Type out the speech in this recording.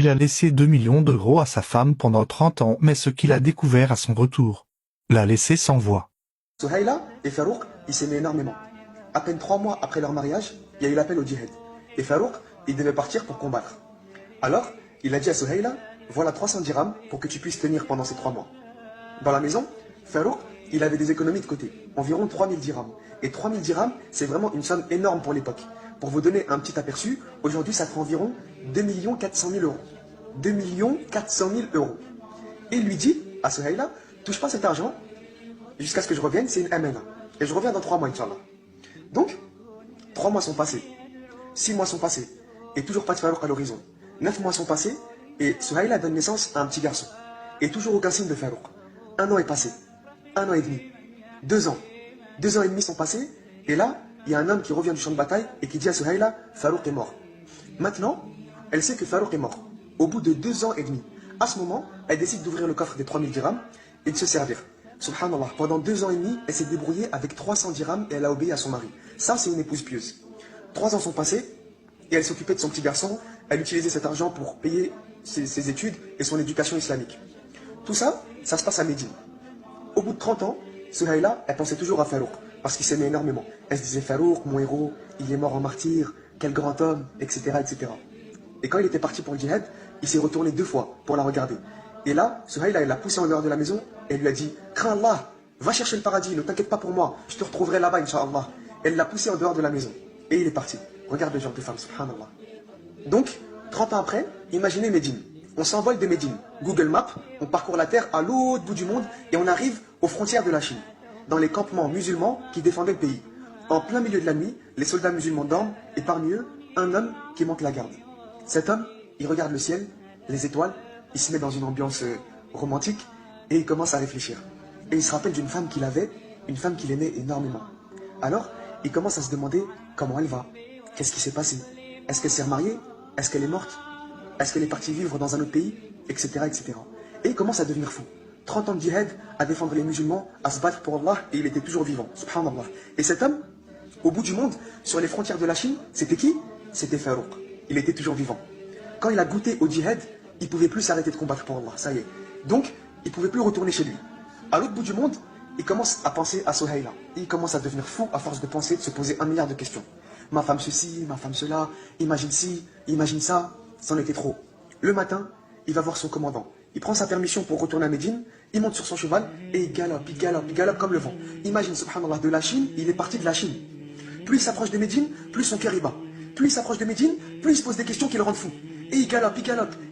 Il a laissé 2 millions d'euros à sa femme pendant 30 ans, mais ce qu'il a découvert à son retour l'a laissé sans voix. Souhaïla et Farouk, ils s'aimaient énormément. À peine 3 mois après leur mariage, il y a eu l'appel au djihad. Et Farouk, il devait partir pour combattre. Alors, il a dit à Souhaïla, voilà 300 dirhams pour que tu puisses tenir pendant ces 3 mois. Dans la maison, Farouk, il avait des économies de côté, environ 3000 dirhams. Et 3000 dirhams, c'est vraiment une somme énorme pour l'époque. Pour vous donner un petit aperçu, aujourd'hui ça fait environ 2 400 000 euros. 2 400 000 euros. Et il lui dit à Souhaïla, touche pas cet argent jusqu'à ce que je revienne, c'est une amena. Et je reviens dans 3 mois, Inch'Allah. Donc, 3 mois sont passés, 6 mois sont passés, et toujours pas de Farouk à l'horizon. 9 mois sont passés, et Souhaïla donne naissance à un petit garçon. Et toujours aucun signe de Farouk. 1 an est passé, 1 an et demi, 2 ans. 2 ans et demi sont passés, et là, il y a un homme qui revient du champ de bataille et qui dit à Souhaïla, Farouk est mort. Maintenant, elle sait que Farouk est mort. Au bout de 2 ans et demi, à ce moment, elle décide d'ouvrir le coffre des 3000 dirhams et de se servir. Subhanallah, pendant 2 ans et demi, elle s'est débrouillée avec 300 dirhams et elle a obéi à son mari. Ça, c'est une épouse pieuse. 3 ans sont passés et elle s'occupait de son petit garçon. Elle utilisait cet argent pour payer ses études et son éducation islamique. Tout ça, ça se passe à Médine. Au bout de 30 ans, Souhaïla, elle pensait toujours à Farouk, parce qu'il s'aimait énormément. Elle se disait, Farouk, mon héros, il est mort en martyr, quel grand homme, etc., etc. Et quand il était parti pour le djihad, il s'est retourné 2 fois pour la regarder. Et là, Souhaïla, elle l'a poussé en dehors de la maison, et elle lui a dit, crains Allah, va chercher le paradis, ne t'inquiète pas pour moi, je te retrouverai là-bas, Inch'Allah. Elle l'a poussé en dehors de la maison. Et il est parti. Regarde le genre de femme, subhanallah. Donc, 30 ans après, imaginez Médine. On s'envole de Médine. Google Maps, on parcourt la terre à l'autre bout du monde et on arrive aux frontières de la Chine, dans les campements musulmans qui défendaient le pays. En plein milieu de la nuit, les soldats musulmans dorment et parmi eux, un homme qui manque la garde. Cet homme, il regarde le ciel, les étoiles, il se met dans une ambiance romantique et il commence à réfléchir. Et il se rappelle d'une femme qu'il avait, une femme qu'il aimait énormément. Alors, il commence à se demander comment elle va, qu'est-ce qui s'est passé, est-ce qu'elle s'est remariée, est-ce qu'elle est morte, est-ce qu'elle est partie vivre dans un autre pays, etc., etc. Et il commence à devenir fou. 30 ans de djihad, à défendre les musulmans, à se battre pour Allah, et il était toujours vivant, subhanallah. Et cet homme, au bout du monde, sur les frontières de la Chine, c'était qui? C'était Farouk. Il était toujours vivant. Quand il a goûté au djihad, il ne pouvait plus s'arrêter de combattre pour Allah, ça y est. Donc, il ne pouvait plus retourner chez lui. À l'autre bout du monde, il commence à penser à Souhaïla. Il commence à devenir fou à force de penser, de se poser 1 milliard de questions. Ma femme ceci, ma femme cela, imagine ci, imagine ça, c'en était trop. Le matin, il va voir son commandant. Il prend sa permission pour retourner à Médine, il monte sur son cheval et il galope, il galope, il galope comme le vent. Imagine, subhanallah, de la Chine, il est parti de la Chine. Plus il s'approche de Médine, plus son cœur y bat. Plus il s'approche de Médine, plus il se pose des questions qui le rendent fou. Et il galope, il galope.